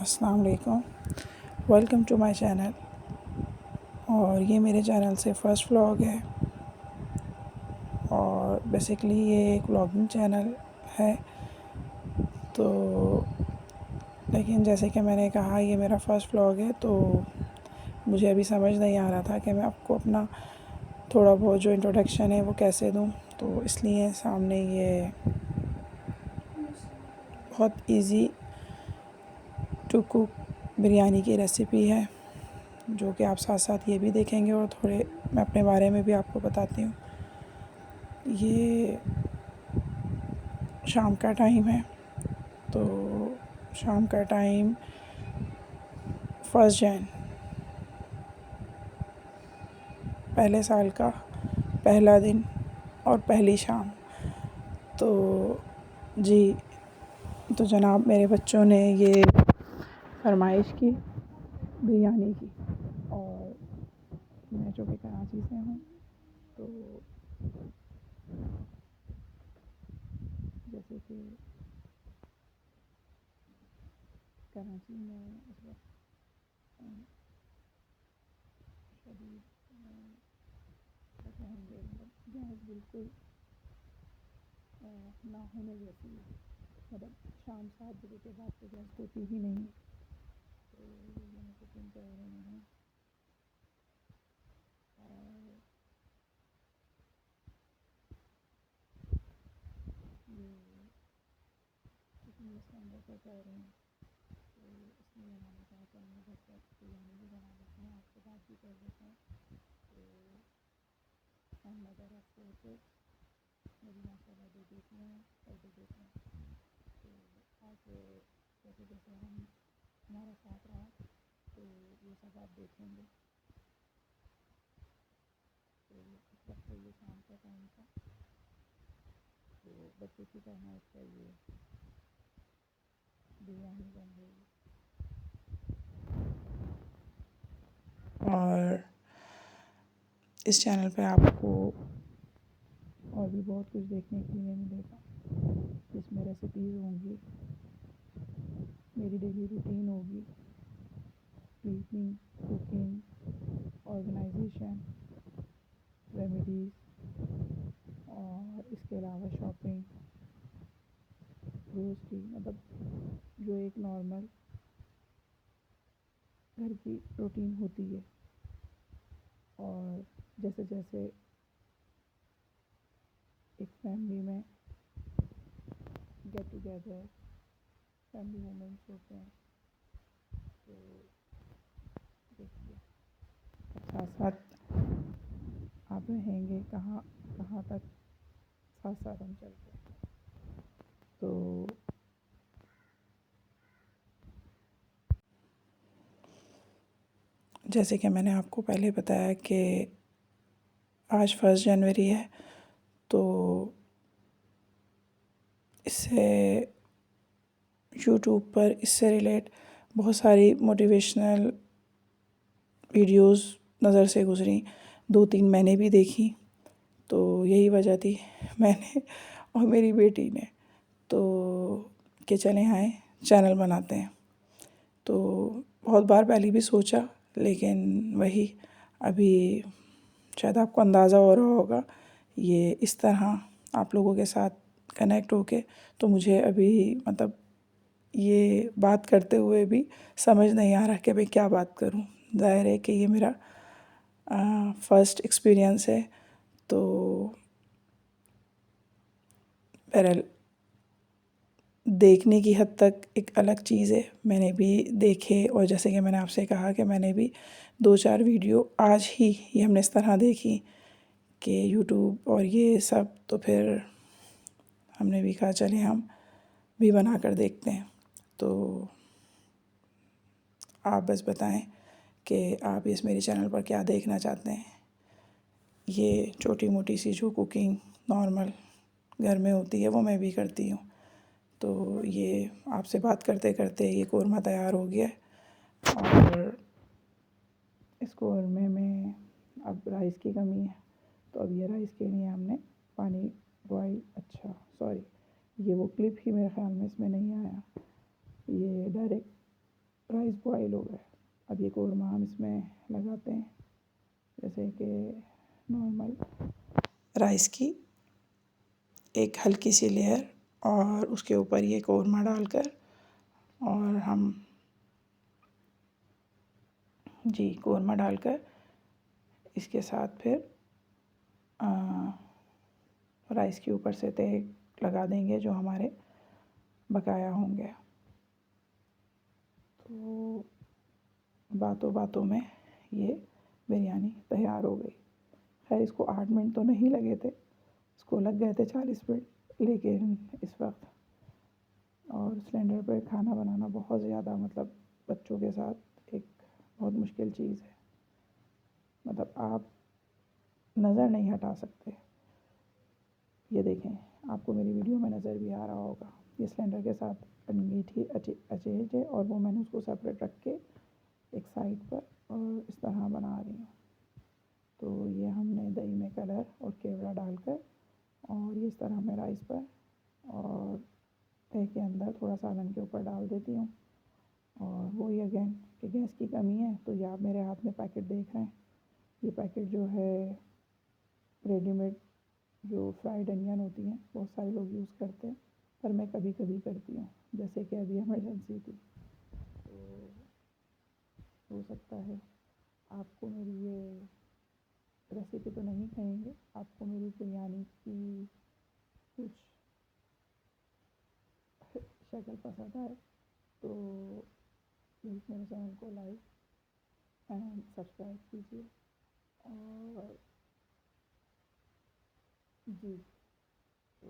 अस्सलाम वालेकुम, welcome to my channel. और ये मेरे चैनल से फ़र्स्ट व्लॉग है और बेसिकली ये एक व्लॉगिंग चैनल है। तो लेकिन जैसे कि मैंने कहा ये मेरा फ़र्स्ट व्लॉग है, तो मुझे अभी समझ नहीं आ रहा था कि मैं आपको अपना थोड़ा बहुत जो इंट्रोडक्शन है वो कैसे दूँ। तो इसलिए सामने ये बहुत इजी टू कुक बिरयानी की रेसिपी है, जो कि आप साथ साथ ये भी देखेंगे और थोड़े मैं अपने बारे में भी आपको बताती हूँ। ये शाम का टाइम है, तो शाम का टाइम 1 जन, पहले साल का पहला दिन और पहली शाम। तो जी, तो जनाब मेरे बच्चों ने ये फरमाइश की बिरयानी की, और मैं जो कि कराची से हूँ, तो जैसे कि कराची में इस वक्त शदीद क्या कहेंगे, मतलब गैस बिल्कुल ना होने जैसी है। मतलब शाम 7 बजे के बाद तो गैस होती ही नहीं है। तो ये मैं कुकिंग कर रही हूँ, और ये कुकिंग इसके अंदर कर रही हूँ। तो इसलिए मैंने कहा चल मैं घर पर बिरयानी भी बना लेते हैं, आपसे बात भी कर लेते हैं। तो मदर ऑफ 4 किड्स, मेरी माशाल्लाह दो बेटियाँ हैं और 2 बेटे हैं। तो आज जैसे जैसे हमारा साथ रहा, तो ये सब आप देखेंगे। तो इस वक्त तो ये शाम का टाइम था, तो बच्चों की फरमाइश पर ये बिरयानी बन रही है। और इस चैनल पे आपको और भी बहुत कुछ देखने के लिए मिलेगा, जिसमें रेसिपीज़ होंगी, मेरी डेली रूटीन होगी, स्लीपिंग, कुकिंग, ऑर्गेनाइजेशन, रेमेडीज़, और इसके अलावा शॉपिंग, ग्रोसरी, मतलब जो एक नॉर्मल घर की रूटीन होती है। और जैसे जैसे एक फैमिली में गेट टुगेदर, फैमिली मोमेंट्स होते हैं, तो देखिए साथ साथ आप रहेंगे, कहाँ कहाँ तक साथ साथ हम चलते हैं। तो जैसे कि मैंने आपको पहले बताया कि आज 1 जनवरी है, तो इससे यूट्यूब पर इससे रिलेट बहुत सारी मोटिवेशनल वीडियोस नज़र से गुज़री, 2-3 मैंने भी देखी। तो यही वजह थी मैंने और मेरी बेटी ने तो कि चलें आए चैनल बनाते हैं। तो बहुत बार पहले भी सोचा, लेकिन वही अभी शायद आपको अंदाज़ा हो रहा होगा ये इस तरह आप लोगों के साथ कनेक्ट होके, तो मुझे अभी मतलब ये बात करते हुए भी समझ नहीं आ रहा कि मैं क्या बात करूं। ज़ाहिर है कि ये मेरा फ़र्स्ट एक्सपीरियंस है। तो बहरहाल देखने की हद तक एक अलग चीज़ है, मैंने भी देखे, और जैसे कि मैंने आपसे कहा कि मैंने भी 2-4 वीडियो आज ही ये हमने इस तरह देखी कि यूट्यूब और ये सब, तो फिर हमने भी कहा चलें हम भी बना कर देखते हैं। तो आप बस बताएं कि आप इस मेरे चैनल पर क्या देखना चाहते हैं। ये छोटी मोटी सी जो कुकिंग नॉर्मल घर में होती है वो मैं भी करती हूँ। तो ये आपसे बात करते करते ये कोरमा तैयार हो गया है, और इस कोरमे में अब राइस की कमी है, तो अब ये राइस के लिए हमने पानी बॉयल, अच्छा सॉरी, ये वो क्लिप ही मेरे ख्याल में इसमें नहीं आया, ये डायरेक्ट राइस बॉयल हो गए। अब ये कोरमा हम इसमें लगाते हैं, जैसे कि नॉर्मल राइस की एक हल्की सी लेयर, और उसके ऊपर ये कोरमा डालकर, और हम जी कोरमा डालकर इसके साथ फिर राइस के ऊपर से तह लगा देंगे जो हमारे बकाया होंगे। तो बातों बातों में ये बिरयानी तैयार हो गई। खैर इसको 8 मिनट तो नहीं लगे थे, इसको लग गए थे 40 मिनट, लेकिन इस वक्त और सिलेंडर पर खाना बनाना बहुत ज़्यादा, मतलब बच्चों के साथ एक बहुत मुश्किल चीज़ है। मतलब आप नज़र नहीं हटा सकते। ये देखें, आपको मेरी वीडियो में नज़र भी आ रहा होगा, ये सिलेंडर के साथ अंगीठी अचेज है, और वो मैंने उसको सेपरेट रख के एक साइड पर और इस तरह बना रही हूँ। तो ये हमने दही में कलर और केवड़ा डालकर, और ये इस तरह मैं राइस पर और तह के अंदर थोड़ा सालन के ऊपर डाल देती हूँ। और वही अगेन कि गैस की कमी है, तो ये आप मेरे हाथ में पैकेट देख रहे हैं, ये पैकेट जो है रेडीमेड जो फ्राइड अनियन होती हैं बहुत सारे लोग यूज़ करते हैं, पर मैं कभी कभी करती हूँ, जैसे कि अभी इमरजेंसी थी। तो हो सकता है आपको मेरी ये रेसिपी तो नहीं कहेंगे, आपको मेरी बिरयानी की कुछ शक्ल पसंद आए तो प्लीज़ मेरे चैनल को लाइक एंड सब्सक्राइब कीजिए। और जी, तो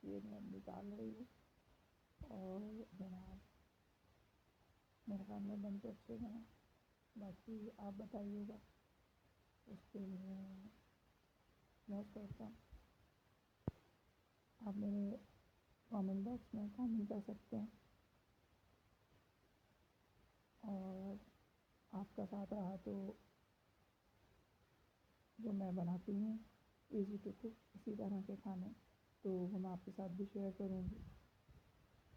ये मैं निकाल रही हूँ, और जनाब मेरे ख्याल में बन तो अच्छे बने, बाकी आप बताइएगा, उसके लिए मोस्ट वेलकम। आप मेरे कमेंट बॉक्स में कमेंट कर सकते हैं, और आपका साथ रहा तो जो मैं बनाती हूँ इजी टू कुक इसी तरह के खाने, तो वो मैं आपके साथ भी शेयर करूँगी।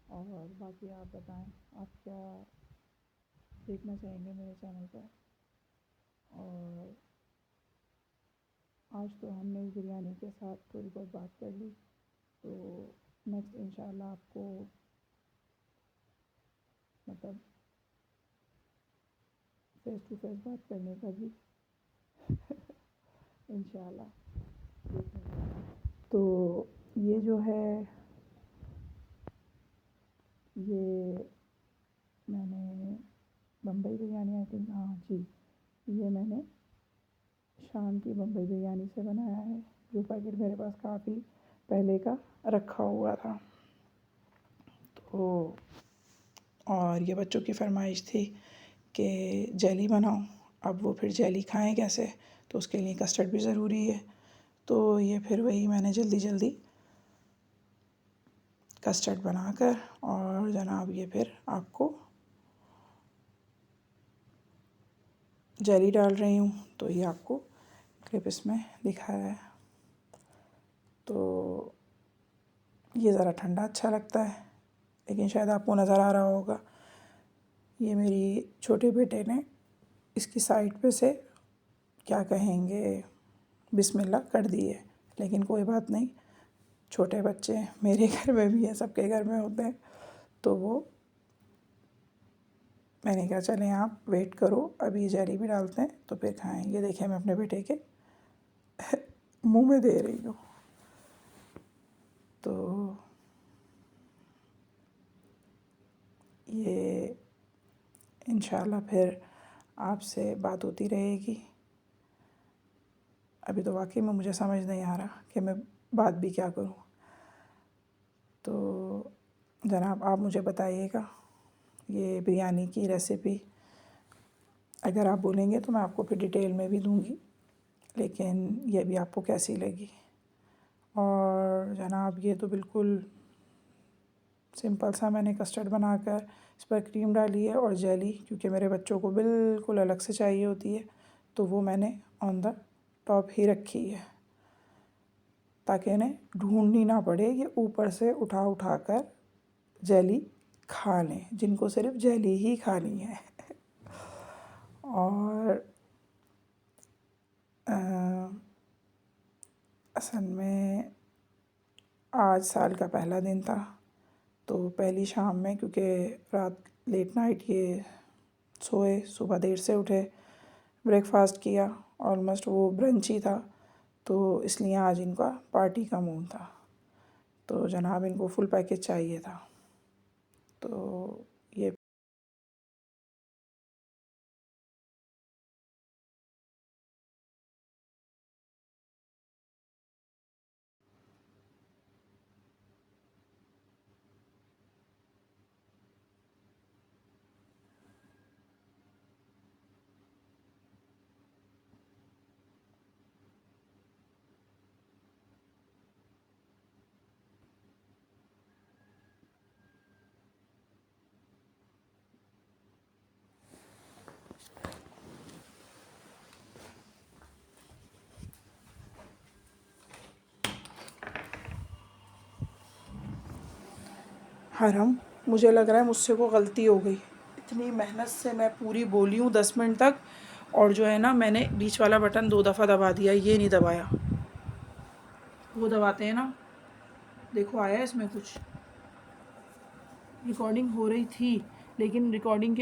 और बाकी आप बताएं आप क्या देखना चाहेंगे मेरे चैनल पर। और आज तो हमने इस बिरयानी के साथ थोड़ी बहुत बात कर ली, तो नेक्स्ट इंशाल्लाह आपको मतलब फेस टू फेस बात करने का भी इंशाल्लाह देखेंगे। तो ये जो है ये मैंने बम्बई बिरयानी, आई थिंक, हाँ जी, ये मैंने शाम की बम्बई बिरयानी से बनाया है, जो पैकेट मेरे पास काफ़ी पहले का रखा हुआ था। तो और ये बच्चों की फरमाइश थी कि जेली बनाओ, अब वो फिर जेली खाएं कैसे, तो उसके लिए कस्टर्ड भी ज़रूरी है। तो ये फिर वही मैंने जल्दी जल्दी कस्टर्ड बनाकर, और जनाब ये फिर आपको जेली डाल रही हूँ, तो ये आपको क्लिप इसमें दिखाया है। तो ये ज़रा ठंडा अच्छा लगता है, लेकिन शायद आपको नज़र आ रहा होगा, ये मेरी छोटे बेटे ने इसकी साइड पे से क्या कहेंगे बिस्मिल्लाह कर दी है, लेकिन कोई बात नहीं, छोटे बच्चे मेरे घर में भी है, सबके घर में होते हैं। तो वो मैंने कहा चलें आप वेट करो, अभी जेली भी डालते हैं तो फिर खाएंगे। देखिए मैं अपने बेटे के मुंह में दे रही हूँ। तो ये इंशाल्लाह फिर आपसे बात होती रहेगी। अभी तो वाकई में मुझे समझ नहीं आ रहा कि मैं बात भी क्या करूँ। तो जनाब आप मुझे बताइएगा, ये बिरयानी की रेसिपी अगर आप बोलेंगे तो मैं आपको फिर डिटेल में भी दूँगी, लेकिन ये भी आपको कैसी लगी। और जनाब ये तो बिल्कुल सिंपल सा मैंने कस्टर्ड बनाकर इस पर क्रीम डाली है, और जेली क्योंकि मेरे बच्चों को बिल्कुल अलग से चाहिए होती है, तो वो मैंने ऑन द टॉप ही रखी है, ताकि इन्हें ढूंढनी ना पड़े, ये ऊपर से उठा उठा कर जेली खा लें, जिनको सिर्फ जेली ही खानी है। और असल में आज साल का पहला दिन था, तो पहली शाम में, क्योंकि रात लेट नाइट ये सोए, सुबह देर से उठे, ब्रेकफास्ट किया, ऑलमोस्ट वो ब्रंच ही था, तो इसलिए आज इनका पार्टी का मूड था। तो जनाब इनको फुल पैकेज चाहिए था। तो ये हरम, मुझे लग रहा है मुझसे को गलती हो गई। इतनी मेहनत से मैं पूरी बोली हूँ 10 मिनट तक, और जो है ना, मैंने बीच वाला बटन 2 दफ़ा दबा दिया, ये नहीं दबाया। वो दबाते हैं ना, देखो आया इसमें कुछ। रिकॉर्डिंग हो रही थी, लेकिन रिकॉर्डिंग के